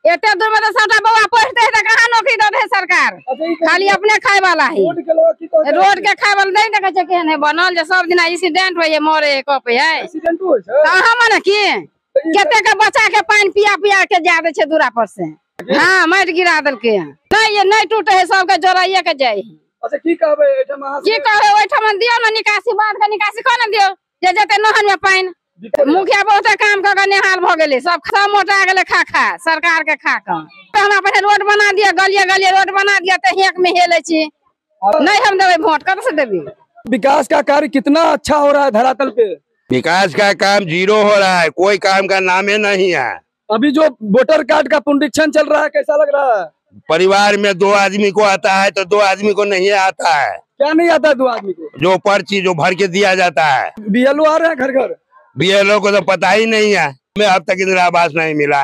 एते दूर में तो सबटा बउआ पढ़ते है, कहाँ नौकरी दे है सरकार। खाली अपने खाए वाला है, रोड के खाए वाला नहीं देखे छै केहन है बनल, जे सब दिन एक्सीडेंट होय मरे कपे है। एक्सीडेंट होय छै कहाँ माने की केते के बच्चा के पानी पिया पिया के जा दे छै दूरा पर से। हां माटि गिरा देलके नहीं, ये नहीं टूटे है, सबके जोड़ाइए के जाय। अच्छा की कहबे एठम अहाँ की कहबे ओठम दियो ना निकासी, बांध के निकासी कोना दियो जे जते नहर में पानी। मुखिया बहुत काम कर नेहाल भ गेले, सब मोटा गेले खा खा सरकार के खा के। हमरा पे रोड बना दिया, गलिए गलिए रोड बना दिया तो हेक में हेले छी। नहीं हम देवे वोट, कब से देवी। विकास का कार्य कितना अच्छा हो रहा है धरातल पे? विकास का काम जीरो हो रहा है, कोई काम का नाम ही नहीं है। अभी जो वोटर कार्ड का पुनरीक्षण चल रहा है कैसा लग रहा है? परिवार में 2 आदमी को आता है तो 2 आदमी को नहीं आता है। क्या नहीं आता है 2 आदमी को? जो पर्ची जो भर के दिया जाता है। बीएलओ आ रहे हैं घर घर? बीएलओ को तो पता ही नहीं है। हमें अब तक इंदिरा आवास नहीं मिला।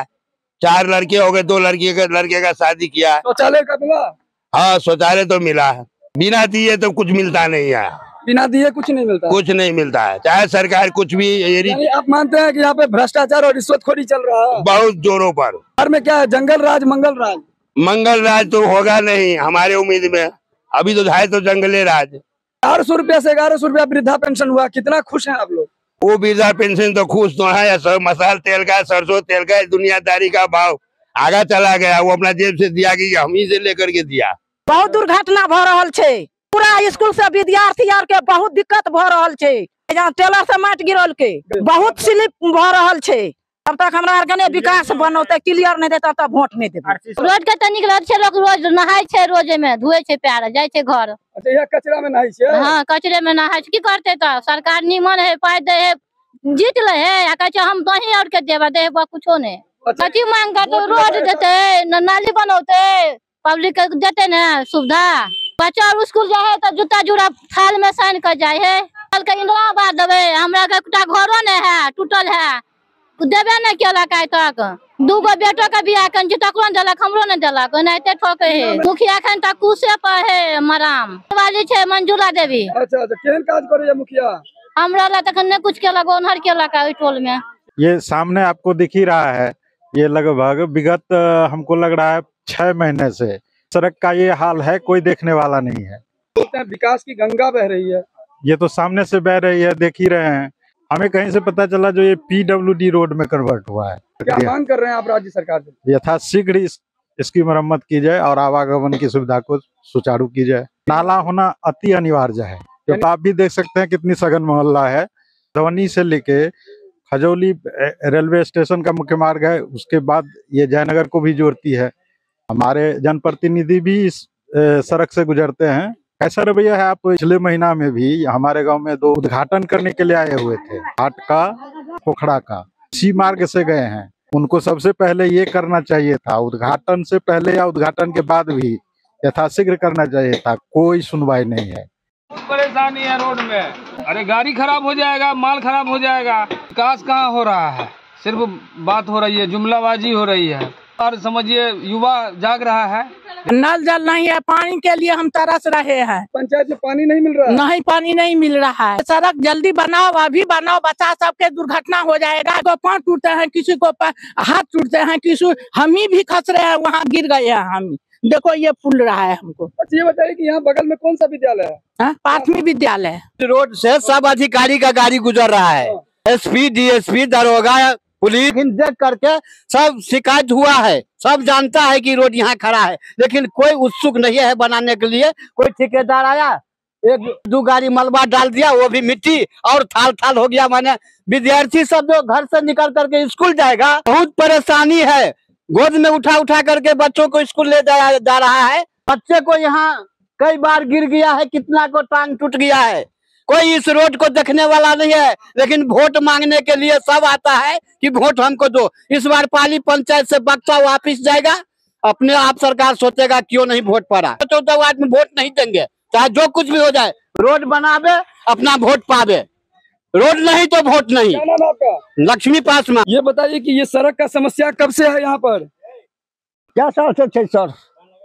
4 लड़के हो गए, 2 लड़के का शादी किया। शौचालय का मिला? हाँ शौचालय तो मिला, बिना दिए तो कुछ मिलता नहीं है। बिना दिए कुछ नहीं मिलता? कुछ नहीं मिलता है, चाहे सरकार कुछ भी। आप मानते हैं कि यहाँ पे भ्रष्टाचार और रिश्वतखोरी चल रहा है? बहुत जोरों पर। बिहार में क्या है, जंगल राज मंगल राज? मंगल राज तो होगा नहीं हमारे उम्मीद में, अभी तो है तो जंगले राज। 400 रुपया से 1100 रुपया वृद्धा पेंशन हुआ, कितना खुश हैं आप लोग? वो वृद्धा पेंशन तो खुश तो है, मसाल तेल का सरसों तेल का दुनियादारी का भाव आगा चला गया, वो अपना जेब से दिया कि हम ही से लेकर के दिया। बहुत दुर्घटना भ रहल छे, पूरा स्कूल से विद्यार्थी आर के बहुत दिक्कत भ रहल छे। जहाँ टेलर से माटी गिरल के बहुत स्लिप भ रहल छे। तब तक हमरा आर के विकास बनौते क्लियर नहीं देता तब वोट नहीं देते। रोड के तनिक लोग रोज नहाय छे, रोजे में धोए छे पैर, जाय छे घर। अच्छा यहाँ कचरा में नहाय छे? हाँ कचरे में नहाय छे, की करते तो सरकार निमन है, पाई दे है, जीत ले है, कहे हम दही और के देबा दे कुछो नहीं। कथी मांग करते, रोड देते, नाली बनौते, पब्लिक के देते ना सुविधा। बच्चा स्कूल जाए तो जूता जूरा थाल में सान कर जाए है। थाल के इंदिरा आवास देवे, हमरा के घरों नहीं है, टूटल है, देवे नहीं केला काय तक। 2 गो बेटो का बियाह कन तकरो देलक, हमरो नहीं देलक, एनाते ठोके है। मुखिया खन तक कुसे पर है मराम वाली छे मंजूला देवी। अच्छा अच्छा केहन काज करे मुखिया? हमरा ला तक नहीं कुछ केला, ओनहर केला का टोल में। ये सामने आपको दिख ही रहा है, ये लगभग विगत हमको लग रहा है 6 महीने से सड़क का ये हाल है, कोई देखने वाला नहीं है। विकास की गंगा बह रही है, ये तो सामने से बह रही है, देख ही रहे हैं। हमें कहीं से पता चला जो ये PWD रोड में कन्वर्ट हुआ है। क्या मांग कर रहे हैं आप राज्य सरकार से? यथाशीघ्र इसकी मरम्मत की जाए और आवागमन की सुविधा को सुचारू की जाए। नाला होना अति अनिवार्य है। तो आप भी देख सकते हैं कितनी सघन मोहल्ला है। धवनी से लेके खजौली रेलवे स्टेशन का मुख्य मार्ग है, उसके बाद ये जयनगर को भी जोड़ती है। हमारे जनप्रतिनिधि भी इस सड़क से गुजरते हैं। कैसा रवैया है? आप पिछले महीना में भी हमारे गांव में 2 उद्घाटन करने के लिए आए हुए थे, हाट का, पोखड़ा का, इसी मार्ग से गए हैं। उनको सबसे पहले ये करना चाहिए था, उद्घाटन से पहले या उद्घाटन के बाद भी यथाशीघ्र करना चाहिए था। कोई सुनवाई नहीं है। परेशानी है रोड में, अरे गाड़ी खराब हो जाएगा, माल खराब हो जाएगा। विकास कहाँ हो रहा है, सिर्फ बात हो रही है, जुमलाबाजी हो रही है। और समझिए युवा जाग रहा है। नल जल नहीं है, पानी के लिए हम तरस रहे हैं। पंचायत में पानी नहीं मिल रहा है? नहीं पानी नहीं मिल रहा है। सड़क जल्दी बनाओ, अभी बनाओ, बच्चा सबके दुर्घटना हो जाएगा। को पाँव टूटते हैं, किसी को हाथ टूटते हैं, किसी हम ही भी खस रहे हैं, वहाँ गिर गए हैं हम। देखो ये फूल रहा है हमको। अच्छा ये बताइए कि यहाँ बगल में कौन सा विद्यालय है? प्राथमिक विद्यालय। रोड से सब अधिकारी का गाड़ी गुजर रहा है, SP DSP दरोगा पुलिस देख करके सब शिकायत हुआ है। सब जानता है कि रोड यहाँ खड़ा है, लेकिन कोई उत्सुक नहीं है बनाने के लिए। कोई ठेकेदार आया, 1-2 गाड़ी मलबा डाल दिया, वो भी मिट्टी और थाल थाल हो गया। माने विद्यार्थी सब जो घर से निकल करके स्कूल जाएगा, बहुत परेशानी है। गोद में उठा करके बच्चों को स्कूल ले जा रहा है। बच्चे को यहाँ कई बार गिर गया है, कितना को टांग टूट गया है। कोई इस रोड को देखने वाला नहीं है, लेकिन वोट मांगने के लिए सब आता है कि वोट हमको दो। इस बार पाली पंचायत से बक्सा वापिस जाएगा, अपने आप सरकार सोचेगा क्यों नहीं वोट पड़ा। 14 वार्ड में वोट नहीं देंगे, चाहे जो कुछ भी हो जाए। रोड बनावे, अपना वोट पावे, रोड नहीं तो वोट नहीं। क्या नाम आपका? लक्ष्मी पासवान। ये बताइए कि ये सड़क का समस्या कब से है यहाँ पर? क्या सर सर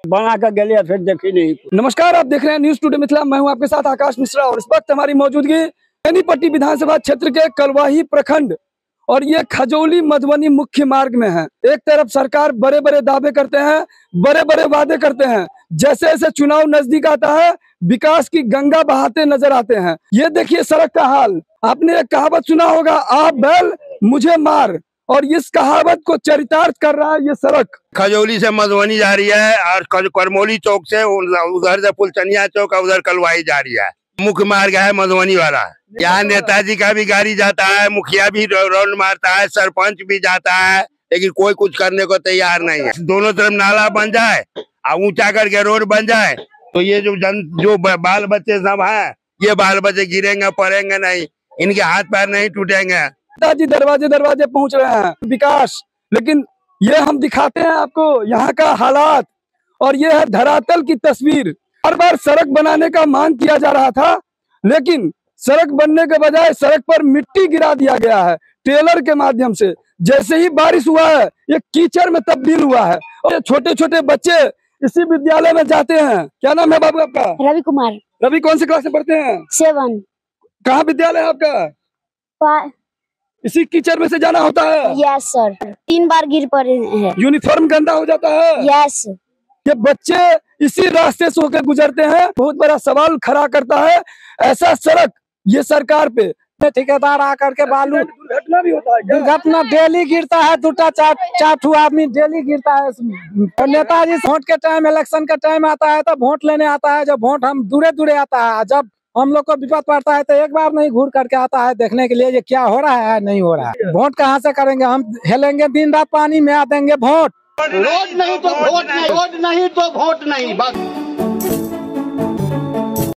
बना कर गए फिर देखी नहीं। नमस्कार, आप देख रहे हैं न्यूज टुडे मिथिला। मैं हूं आपके साथ आकाश मिश्रा और इस वक्त हमारी मौजूदगी बेनीपट्टी विधानसभा क्षेत्र के कलवाही प्रखंड और ये खजौली मधुबनी मुख्य मार्ग में है। एक तरफ सरकार बड़े बड़े दावे करते हैं, बड़े बड़े वादे करते हैं, जैसे जैसे चुनाव नजदीक आता है विकास की गंगा बहाते नजर आते हैं। ये देखिए सड़क का हाल। आपने एक कहावत सुना होगा, आप बैल मुझे मार, और इस कहावत को चरितार्थ कर रहा है ये सड़क। खजौली से मधुबनी जा रही है और करमोली चौक से उधर से पुलचनिया चौक उधर कलवाई जा रही है। मुख्य मार्ग है मधुबनी वाला। यहाँ नेताजी का भी गाड़ी जाता है, मुखिया भी राउंड मारता है, सरपंच भी जाता है, लेकिन कोई कुछ करने को तैयार नहीं है। दोनों तरफ नाला बन जाए और ऊंचा करके रोड बन जाए तो ये जो बाल बच्चे सब हैं, ये बाल बच्चे गिरेंगे पड़ेंगे नहीं, इनके हाथ पैर नहीं टूटेंगे। नेताजी दरवाजे दरवाजे पहुंच रहे हैं विकास, लेकिन ये हम दिखाते हैं आपको यहाँ का हालात, और ये है धरातल की तस्वीर। हर बार सड़क बनाने का मांग किया जा रहा था, लेकिन सड़क बनने के बजाय सड़क पर मिट्टी गिरा दिया गया है टेलर के माध्यम से। जैसे ही बारिश हुआ है ये कीचड़ में तब्दील हुआ है, और छोटे छोटे बच्चे इसी विद्यालय में जाते हैं। क्या नाम है बाबू आपका? रवि कुमार। रवि कौन सी क्लास में पढ़ते हैं? 7। कहाँ विद्यालय है आपका? इसी कीचड़ में से जाना होता है? यस सर, 3 बार गिर पड़े हैं। यूनिफॉर्म गंदा हो जाता है? यस। ये बच्चे इसी रास्ते से होकर गुजरते हैं। बहुत बड़ा सवाल खड़ा करता है ऐसा सड़क ये सरकार पे। ठेकेदार आकर के बालू दुर्घटना भी होता है। दुर्घटना डेली गिरता है, 2-4 आदमी डेली गिरता है इसमें। और नेताजी वोट के टाइम, इलेक्शन का टाइम आता है तो वोट लेने आता है। जब वोट हम दूरे दूरे आता है, जब हम लोग को विपद पड़ता है तो एक बार नहीं घूर करके आता है देखने के लिए ये क्या हो रहा है नहीं हो रहा है। वोट कहाँ से करेंगे हम? हेलेंगे दिन रात पानी में, आ देंगे वोट। रोड नहीं तो वोट नहीं, रोड नहीं तो वोट नहीं, बस।